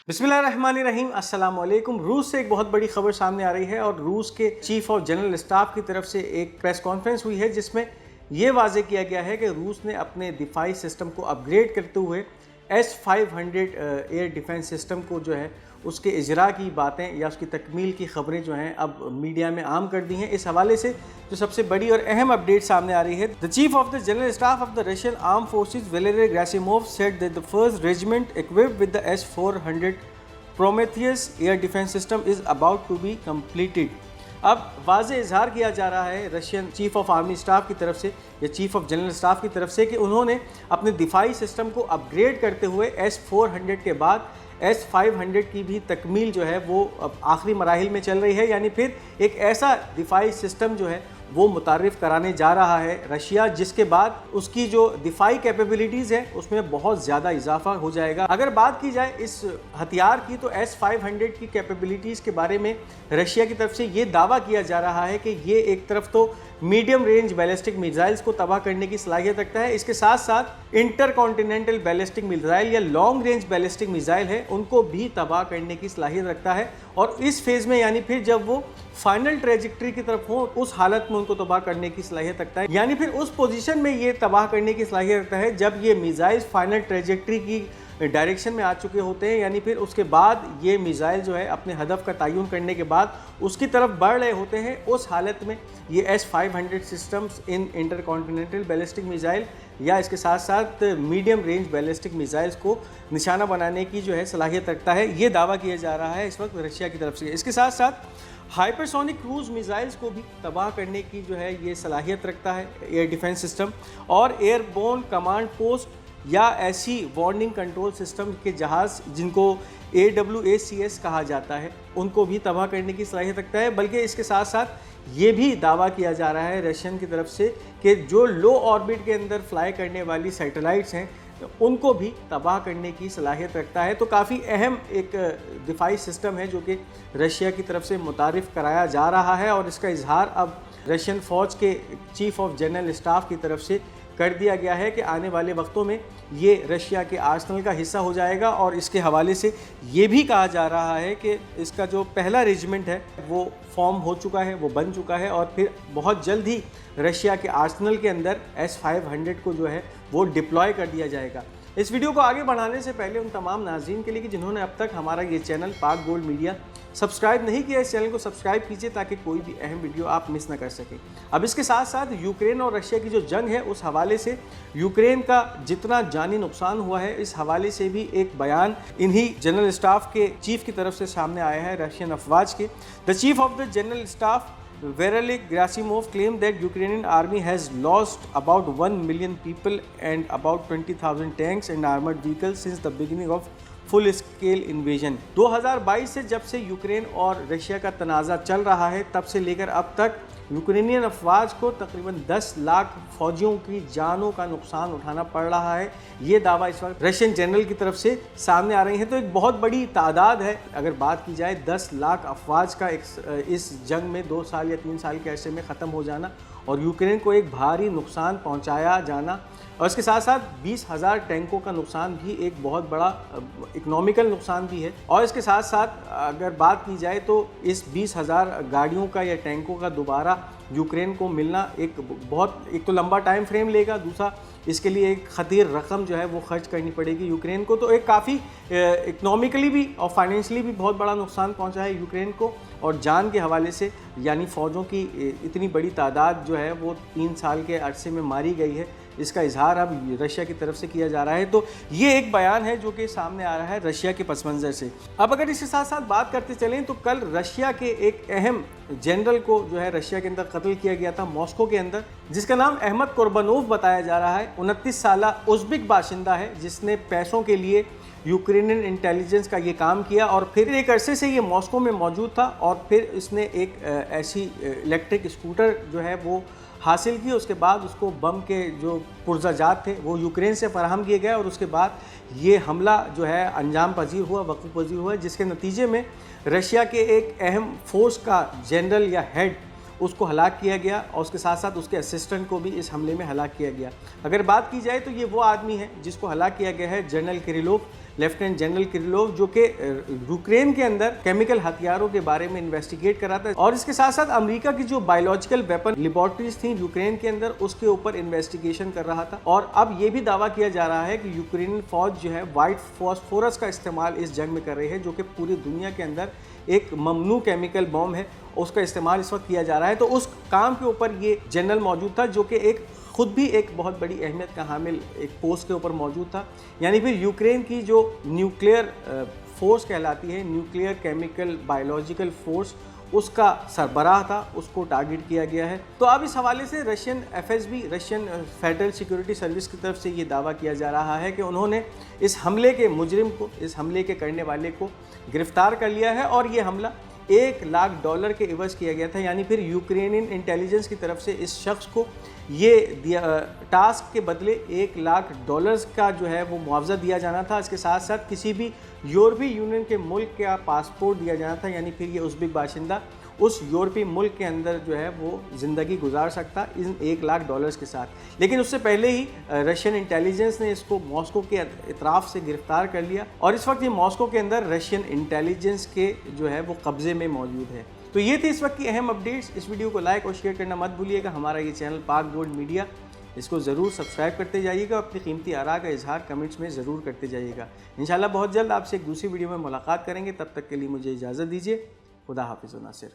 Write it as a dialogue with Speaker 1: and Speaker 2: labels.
Speaker 1: बिस्मिल्लाहिर्रहमानिर्रहीम, अस्सलाम वालेकुम। रूस से एक बहुत बड़ी खबर सामने आ रही है और रूस के चीफ ऑफ जनरल स्टाफ की तरफ से एक प्रेस कॉन्फ्रेंस हुई है जिसमें ये वाजे किया गया है कि रूस ने अपने दिफाई सिस्टम को अपग्रेड करते हुए S-500 एयर डिफेंस सिस्टम को जो है उसके इजरा की बातें या उसकी तकमील की खबरें जो हैं अब मीडिया में आम कर दी हैं। इस हवाले से जो सबसे बड़ी और अहम अपडेट सामने आ रही है, the chief of the general staff of the Russian arm forces Valery Gerasimov said that the first regiment equipped with the S-400 Prometheus air defence system is about to be completed. अब वाज़े इजहार किया जा रहा है Russian chief of army staff की तरफ से या चीफ ऑफ जनरल स्टाफ की तरफ से कि उन्होंने अपने दिफाई सिस्टम को अपग्रेड करते हुए S-400 के बाद S-500 की भी तकमील जो है वो अब आखिरी मराहिल में चल रही है, यानी फिर एक ऐसा दिफाई सिस्टम जो है वो मुतारिफ़ कराने जा रहा है रशिया, जिसके बाद उसकी जो दिफाई कैपेबिलिटीज़ है उसमें बहुत ज़्यादा इजाफा हो जाएगा। अगर बात की जाए इस हथियार की तो S-500 की कैपेबिलिटीज़ के बारे में रशिया की तरफ से ये दावा किया जा रहा है कि ये एक तरफ तो मीडियम रेंज बैलिस्टिक मिसाइल्स को तबाह करने की सलाहियत रखता है, इसके साथ साथ इंटर कॉन्टिनेंटल बैलिस्टिक मिसाइल या लॉन्ग रेंज बैलिस्टिक मिसाइल है उनको भी तबाह करने की सलाहियत रखता है। और इस फेज़ में यानी फिर जब वो फाइनल ट्रेजेक्ट्री की तरफ हो उस हालत में उनको तबाह करने की सलाहियत रखता है, यानी फिर उस पोजीशन में ये तबाह करने की सलाहियत रखता है जब ये मिसाइल फाइनल ट्रेजेक्ट्री की डायरेक्शन में आ चुके होते हैं, यानी फिर उसके बाद ये मिसाइल जो है अपने हदफ का तयन करने के बाद उसकी तरफ बढ़ रहे होते हैं। उस हालत में ये S-500 systems in inter continental ballistic missile या इसके साथ साथ मीडियम रेंज बैलिस्टिक मिसाइल्स को निशाना बनाने की जो है सलाहियत रखता है, ये दावा किया जा रहा है इस वक्त रशिया की तरफ से। इसके साथ साथ हाइपरसोनिक क्रूज मिसाइल्स को भी तबाह करने की जो है ये सलाहियत रखता है एयर डिफेंस सिस्टम, और एयरबोर्न कमांड पोस्ट या ऐसी वार्निंग कंट्रोल सिस्टम के जहाज़ जिनको AWACS कहा जाता है उनको भी तबाह करने की सलाहियत रखता है। बल्कि इसके साथ साथ ये भी दावा किया जा रहा है रशियन की तरफ से कि जो लो ऑर्बिट के अंदर फ्लाई करने वाली सैटेलाइट्स हैं उनको भी तबाह करने की सलाहियत रखता है। तो काफ़ी अहम एक दिफाई सिस्टम है जो कि रशिया की तरफ से मुतारिफ़ कराया जा रहा है, और इसका इजहार अब रशियन फ़ौज के चीफ ऑफ जनरल स्टाफ की तरफ से कर दिया गया है कि आने वाले वक्तों में ये रशिया के आर्सनल का हिस्सा हो जाएगा। और इसके हवाले से ये भी कहा जा रहा है कि इसका जो पहला रेजिमेंट है वो फॉर्म हो चुका है, वो बन चुका है, और फिर बहुत जल्द ही रशिया के आर्सनल के अंदर S-500 को जो है वो डिप्लॉय कर दिया जाएगा। इस वीडियो को आगे बढ़ाने से पहले उन तमाम नाज़रीन के लिए कि जिन्होंने अब तक हमारा ये चैनल पाक गोल्ड मीडिया सब्सक्राइब नहीं किया, इस चैनल को सब्सक्राइब कीजिए ताकि कोई भी अहम वीडियो आप मिस ना कर सकें। अब इसके साथ साथ यूक्रेन और रशिया की जो जंग है उस हवाले से यूक्रेन का जितना जानी नुकसान हुआ है इस हवाले से भी एक बयान इन्हीं जनरल स्टाफ के चीफ की तरफ से सामने आया है रशियन अफवाज के। The chief of the general staff Valery Gerasimov claimed that Ukrainian army has lost about 1 million people and about 20,000 tanks and armored vehicles since the beginning of full scale invasion. 2022 से जब से Ukraine और Russia का तनाज़ा चल रहा है तब से लेकर अब तक यूक्रेनियन अफवाज को तकरीबन 10 लाख फौजियों की जानों का नुकसान उठाना पड़ रहा है, ये दावा इस वक्त रशियन जनरल की तरफ से सामने आ रही है। तो एक बहुत बड़ी तादाद है। अगर बात की जाए 10 लाख अफवाज का इस जंग में 2 साल या 3 साल के अरसे में ख़त्म हो जाना और यूक्रेन को एक भारी नुकसान पहुंचाया जाना, और इसके साथ साथ 20,000 टैंकों का नुकसान भी एक बहुत बड़ा इकोनॉमिकल नुकसान भी है। और इसके साथ साथ अगर बात की जाए तो इस 20,000 गाड़ियों का या टैंकों का दोबारा यूक्रेन को मिलना एक तो लंबा टाइम फ्रेम लेगा, दूसरा इसके लिए एक खतीर रकम जो है वो खर्च करनी पड़ेगी यूक्रेन को। तो एक काफ़ी इकोनॉमिकली भी और फाइनेंशियली भी बहुत बड़ा नुकसान पहुंचा है यूक्रेन को। और जान के हवाले से यानी फ़ौजों की इतनी बड़ी तादाद जो है वो 3 साल के अरसे में मारी गई है, इसका इजहार अब रशिया की तरफ से किया जा रहा है। तो ये एक बयान है जो कि सामने आ रहा है रशिया के पस मंज़र से। अब अगर इसके साथ साथ बात करते चलें तो कल रशिया के एक अहम जनरल को जो है रशिया के अंदर कत्ल किया गया था मॉस्को के अंदर, जिसका नाम अहमद कुर्बानोव बताया जा रहा है। 29 साला उज़्बेक बाशिंदा है जिसने पैसों के लिए यूक्रेनियन इंटेलिजेंस का ये काम किया और फिर एक अरसे से ये मॉस्को में मौजूद था और फिर इसने एक ऐसी इलेक्ट्रिक स्कूटर जो है वो हासिल की। उसके बाद उसको बम के जो पुर्जाजात थे वो यूक्रेन से फराहम किए गए और उसके बाद ये हमला जो है अंजाम पजीर हुआ, वक़ूफ़ पजीर हुआ, जिसके नतीजे में रशिया के एक अहम फोर्स का जनरल या हेड उसको हलाक किया गया और उसके साथ साथ उसके असिस्टेंट को भी इस हमले में हलाक किया गया। अगर बात की जाए तो ये वो आदमी है जिसको हलाक किया गया है जनरल किरिलोव, لیفٹیننٹ جنرل کریلوف جو کہ یوکرین کے اندر کیمیکل ہتھیاروں کے بارے میں انویسٹیگیٹ کر رہا تھا اور اس کے ساتھ ساتھ امریکہ کی جو بایولوجیکل ویپن لیبارٹریز تھیں یوکرین کے اندر اس کے اوپر انویسٹیگیشن کر رہا تھا. اور اب یہ بھی دعویٰ کیا جا رہا ہے کہ یوکرین فوج جو ہے وائٹ فاسفورس کا استعمال اس جنگ میں کر رہی ہے جو کہ پوری دنیا کے اندر ایک ممنوع کیمیکل بم ہے, اس کا استعمال اس وقت کیا جا رہا ہے. تو اس کام کے اوپر یہ جنرل موجود تھا جو کہ خود بھی ایک بہت بڑی اہمیت کا حامل ایک پوسٹ کے اوپر موجود تھا. یعنی پھر یوکرین کی جو نیوکلیئر فورس کہلاتی ہے, نیوکلیئر کیمیکل بایولوجیکل فورس, اس کا سربراہ تھا, اس کو ٹارگٹ کیا گیا ہے. تو اب اس حوالے سے Russian FSB Russian federal security service کی طرف سے یہ دعویٰ کیا جا رہا ہے کہ انہوں نے اس حملے کے مجرم کو, اس حملے کے کرنے والے کو گرفتار کر لیا ہے اور یہ حملہ $1,00,000 کے عوض کیا گیا تھا. یعنی پھر یوکرینین انٹیلیجنس کی طرف سے اس شخص کو یہ ٹاسک کے بدلے $1,00,000 کا جو ہے وہ معاوضہ دیا جانا تھا. اس کے ساتھ ساتھ کسی بھی یورپی یونین کے ملک کا پاسپورٹ دیا جانا تھا. یعنی پھر یہ ازبک باشندہ اس یورپی ملک کے اندر جو ہے وہ زندگی گزار سکتا ان $1,00,000 کے ساتھ. لیکن اس سے پہلے ہی رشین انٹیلیجنس نے اس کو ماسکو کے اطراف سے گرفتار کر لیا اور اس وقت یہ ماسکو کے اندر رشین انٹیلیجنس کے جو ہے وہ قبضے میں موجود ہے. تو یہ تھی اس وقت کی اہم اپڈیٹس. اس ویڈیو کو لائک اور شیئر کرنا مت بھولیے گا. ہمارا یہ چینل پاک گولڈ میڈیا, اس کو ضرور سبسکرائب کرتے جائیے گا. اپنی قیمتی آراء کا اظہار کمنٹس میں ضرور کرتے جائیے گا. انشاءاللہ بہت جلد آپ سے ایک دوسری ویڈیو میں ملاقات کریں گے. تب تک کے لیے مجھے اجازت دیجیے. خدا حافظ و ناصر.